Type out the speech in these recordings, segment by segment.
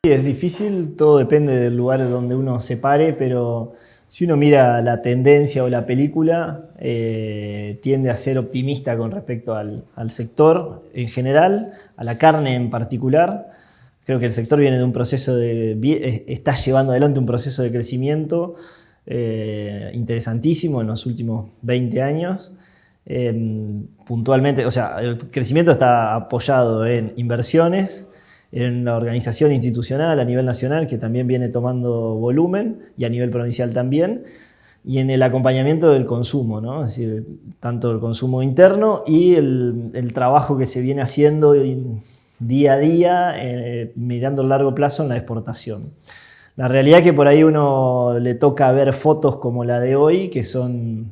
Sí, es difícil, todo depende del lugar donde uno se pare, pero si uno mira la tendencia o la película, tiende a ser optimista con respecto al sector en general, a la carne en particular. Creo que el sector viene de un proceso está llevando adelante un proceso de crecimiento interesantísimo en los últimos 20 años. Puntualmente, o sea, el crecimiento está apoyado en inversiones, en la organización institucional a nivel nacional, que también viene tomando volumen, y a nivel provincial también, y en el acompañamiento del consumo, ¿no? Es decir, tanto el consumo interno y el trabajo que se viene haciendo día a día, mirando a largo plazo en la exportación. La realidad es que por ahí uno le toca ver fotos como la de hoy, que son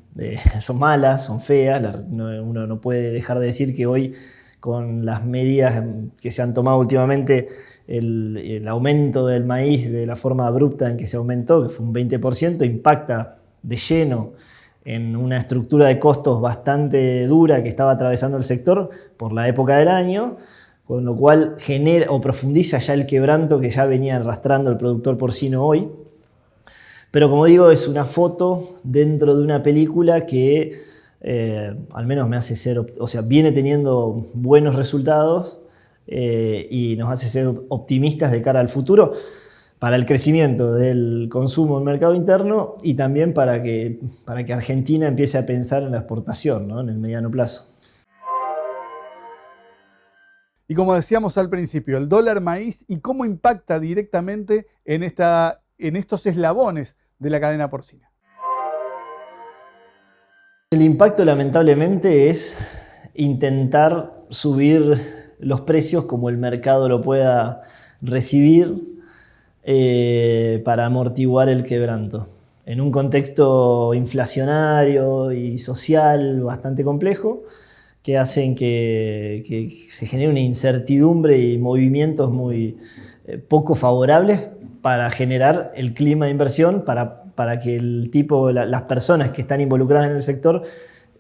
malas, son feas. Uno no puede dejar de decir que hoy, con las medidas que se han tomado últimamente, el aumento del maíz de la forma abrupta en que se aumentó, que fue un 20%, impacta de lleno en una estructura de costos bastante dura que estaba atravesando el sector por la época del año, con lo cual genera o profundiza ya el quebranto que ya venía arrastrando el productor porcino hoy. Pero como digo, es una foto dentro de una película que al menos me hace ser, o sea, viene teniendo buenos resultados y nos hace ser optimistas de cara al futuro para el crecimiento del consumo en el mercado interno y también para que Argentina empiece a pensar en la exportación, ¿no? En el mediano plazo. Y como decíamos al principio, el dólar maíz y cómo impacta directamente en estos eslabones de la cadena porcina. El impacto, lamentablemente, es intentar subir los precios como el mercado lo pueda recibir para amortiguar el quebranto. En un contexto inflacionario y social bastante complejo, que hacen que se genere una incertidumbre y movimientos muy poco favorables para generar el clima de inversión, para que las personas que están involucradas en el sector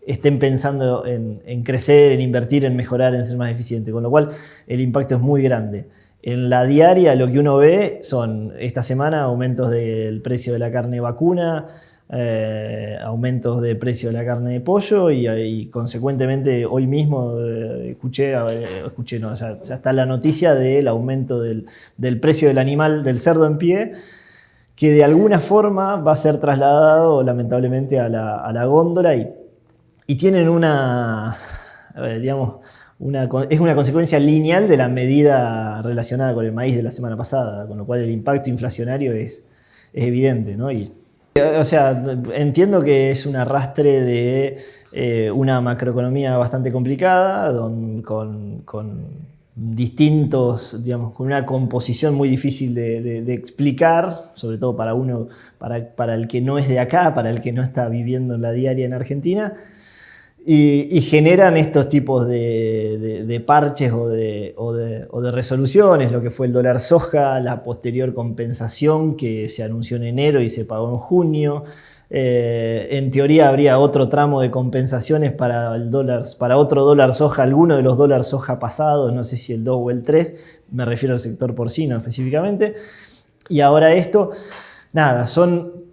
estén pensando en crecer, en invertir, en mejorar, en ser más eficiente, con lo cual el impacto es muy grande. En la diaria lo que uno ve son, esta semana, aumentos del precio de la carne vacuna, aumentos de precio de la carne de pollo y consecuentemente hoy mismo ya está la noticia del aumento del precio del animal, del cerdo en pie, que de alguna forma va a ser trasladado lamentablemente a la góndola y tienen es una consecuencia lineal de la medida relacionada con el maíz de la semana pasada, con lo cual el impacto inflacionario es evidente, ¿no? O sea, entiendo que es un arrastre de una macroeconomía bastante complicada, con distintos, digamos, con una composición muy difícil de explicar, sobre todo para el que no es de acá, para el que no está viviendo en la diaria en Argentina, y generan estos tipos de parches o de resoluciones, lo que fue el dólar soja, la posterior compensación que se anunció en enero y se pagó en junio. En teoría habría otro tramo de compensaciones para otro dólar soja, alguno de los dólares soja pasados, no sé si el 2 o el 3, me refiero al sector porcino específicamente. Y ahora esto, nada, son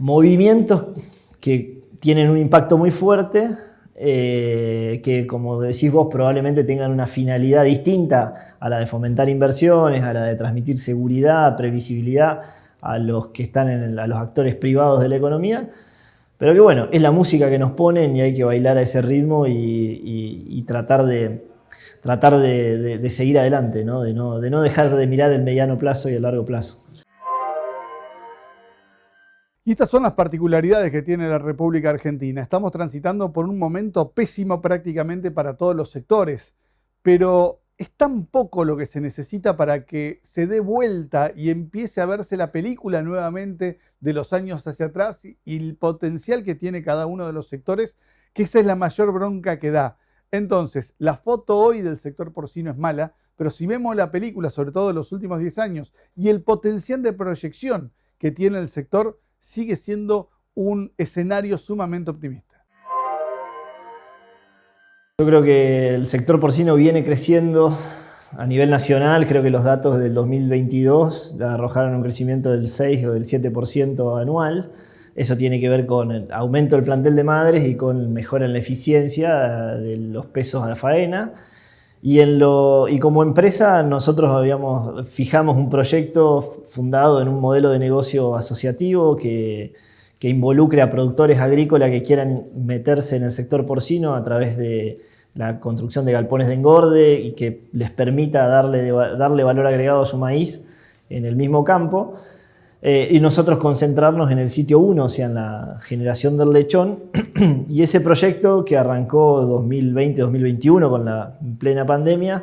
movimientos que tienen un impacto muy fuerte, que, como decís vos, probablemente tengan una finalidad distinta a la de fomentar inversiones, a la de transmitir seguridad, previsibilidad a los que están a los actores privados de la economía, pero que bueno, es la música que nos ponen y hay que bailar a ese ritmo y tratar de seguir adelante, ¿no? De no dejar de mirar el mediano plazo y el largo plazo. Y estas son las particularidades que tiene la República Argentina. Estamos transitando por un momento pésimo prácticamente para todos los sectores, pero es tan poco lo que se necesita para que se dé vuelta y empiece a verse la película nuevamente de los años hacia atrás y el potencial que tiene cada uno de los sectores, que esa es la mayor bronca que da. Entonces, la foto hoy del sector porcino es mala, pero si vemos la película, sobre todo de los últimos 10 años, y el potencial de proyección que tiene el sector, sigue siendo un escenario sumamente optimista. Yo creo que el sector porcino viene creciendo A nivel nacional, creo que los datos del 2022 arrojaron un crecimiento del 6 o del 7% anual. Eso tiene que ver con el aumento del plantel de madres y con mejora en la eficiencia de los pesos a la faena. Y como empresa nosotros fijamos un proyecto fundado en un modelo de negocio asociativo que involucre a productores agrícolas que quieran meterse en el sector porcino a través de la construcción de galpones de engorde y que les permita darle valor agregado a su maíz en el mismo campo. Y nosotros concentrarnos en el sitio 1, o sea, en la generación del lechón. Y ese proyecto que arrancó 2020-2021 con la plena pandemia,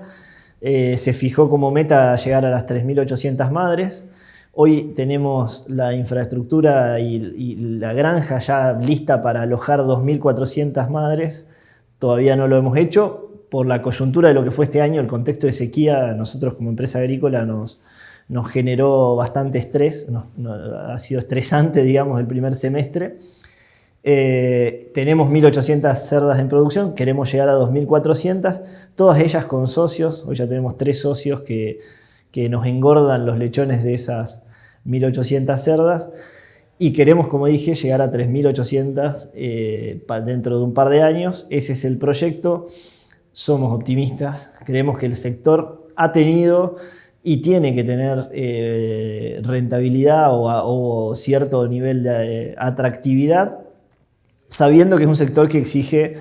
se fijó como meta llegar a las 3.800 madres. Hoy tenemos la infraestructura y la granja ya lista para alojar 2.400 madres. Todavía no lo hemos hecho por la coyuntura de lo que fue este año, el contexto de sequía. Nosotros como empresa agrícola nos generó bastante estrés, ha sido estresante, digamos, el primer semestre. Tenemos 1.800 cerdas en producción, queremos llegar a 2.400, todas ellas con socios. Hoy ya tenemos 3 socios que nos engordan los lechones de esas 1.800 cerdas y queremos, como dije, llegar a 3.800 dentro de un par de años. Ese es el proyecto. Somos optimistas, creemos que el sector ha tenido y tiene que tener rentabilidad o cierto nivel de atractividad, sabiendo que es un sector que exige,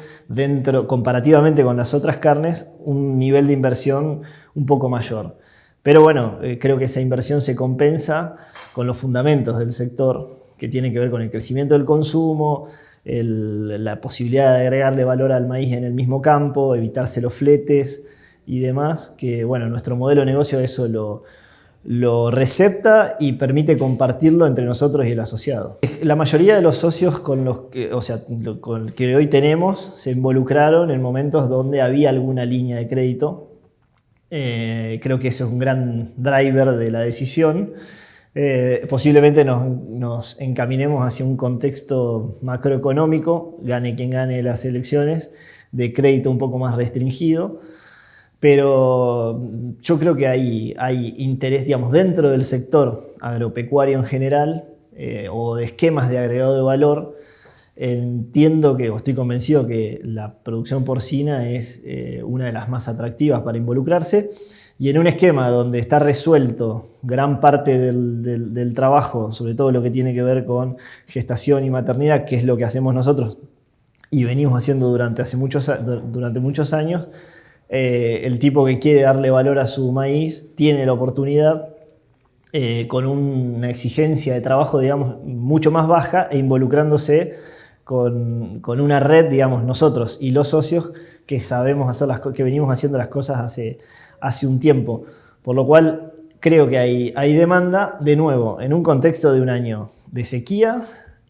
comparativamente con las otras carnes, un nivel de inversión un poco mayor. Pero bueno, creo que esa inversión se compensa con los fundamentos del sector, que tienen que ver con el crecimiento del consumo, la posibilidad de agregarle valor al maíz en el mismo campo, evitarse los fletes y demás, que bueno, nuestro modelo de negocio eso lo recepta y permite compartirlo entre nosotros y el asociado. La mayoría de los socios con que hoy tenemos se involucraron en momentos donde había alguna línea de crédito. Creo que eso es un gran driver de la decisión. Posiblemente nos encaminemos hacia un contexto macroeconómico, gane quien gane las elecciones, de crédito un poco más restringido. Pero yo creo que hay interés, digamos, dentro del sector agropecuario en general, o de esquemas de agregado de valor. Entiendo que, o estoy convencido que la producción porcina es una de las más atractivas para involucrarse, y en un esquema donde está resuelto gran parte del trabajo, sobre todo lo que tiene que ver con gestación y maternidad, que es lo que hacemos nosotros y venimos haciendo durante muchos años. El tipo que quiere darle valor a su maíz tiene la oportunidad, con una exigencia de trabajo, digamos, mucho más baja, e involucrándose con una red, digamos, nosotros y los socios que sabemos hacer que venimos haciendo las cosas hace un tiempo. Por lo cual creo que hay demanda, de nuevo, en un contexto de un año de sequía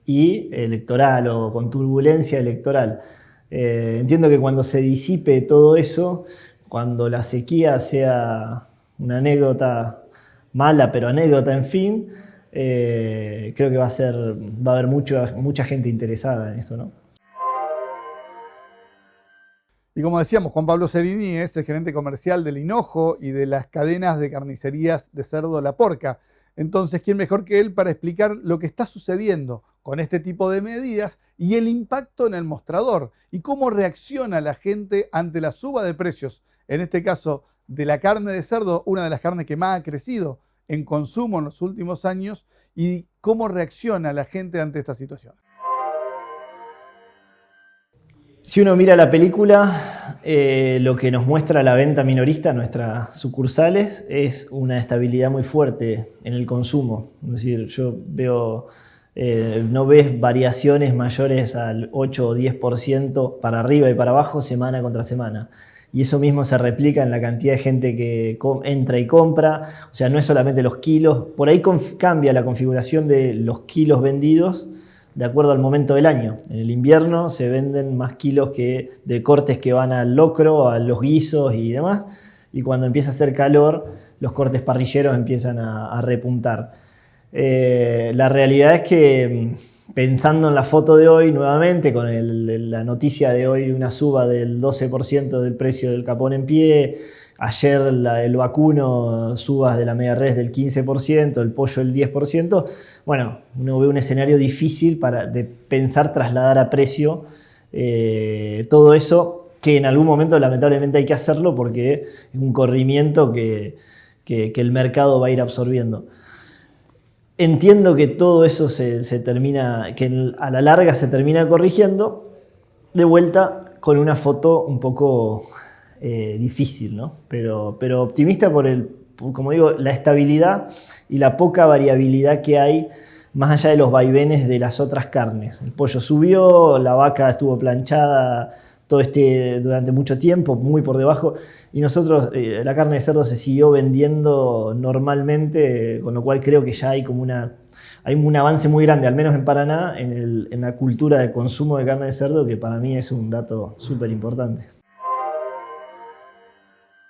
y electoral, o con turbulencia electoral. Entiendo que cuando se disipe todo eso, cuando la sequía sea una anécdota mala, pero anécdota en fin, creo que va a haber mucha gente interesada en esto, ¿no? Y como decíamos, Juan Pablo Cerini es el gerente comercial del Hinojo y de las cadenas de carnicerías de cerdo La Porca. Entonces, ¿quién mejor que él para explicar lo que está sucediendo con este tipo de medidas y el impacto en el mostrador y cómo reacciona la gente ante la suba de precios, en este caso de la carne de cerdo, una de las carnes que más ha crecido en consumo en los últimos años, y cómo reacciona la gente ante esta situación? Si uno mira la película, lo que nos muestra la venta minorista, nuestras sucursales, es una estabilidad muy fuerte en el consumo. Es decir, yo veo, no ves variaciones mayores al 8 o 10% para arriba y para abajo semana contra semana. Y eso mismo se replica en la cantidad de gente que entra y compra. O sea, no es solamente los kilos. Por ahí cambia la configuración de los kilos vendidos de acuerdo al momento del año. En el invierno se venden más kilos de cortes que van al locro, a los guisos y demás. Y cuando empieza a hacer calor, los cortes parrilleros empiezan a repuntar. La realidad es que, pensando en la foto de hoy nuevamente, con la noticia de hoy de una suba del 12% del precio del capón en pie, ayer el vacuno subas de la media res del 15%, el pollo el 10%, bueno, uno ve un escenario difícil de pensar trasladar a precio todo eso, que en algún momento lamentablemente hay que hacerlo porque es un corrimiento que el mercado va a ir absorbiendo. Entiendo que todo eso se termina, que a la larga se termina corrigiendo, de vuelta con una foto un poco difícil, ¿no? Pero optimista como digo, la estabilidad y la poca variabilidad que hay más allá de los vaivenes de las otras carnes. El pollo subió, la vaca estuvo planchada durante mucho tiempo, muy por debajo, y nosotros, la carne de cerdo se siguió vendiendo normalmente, con lo cual creo que ya hay un avance muy grande, al menos en Paraná, en la cultura de consumo de carne de cerdo, que para mí es un dato súper importante.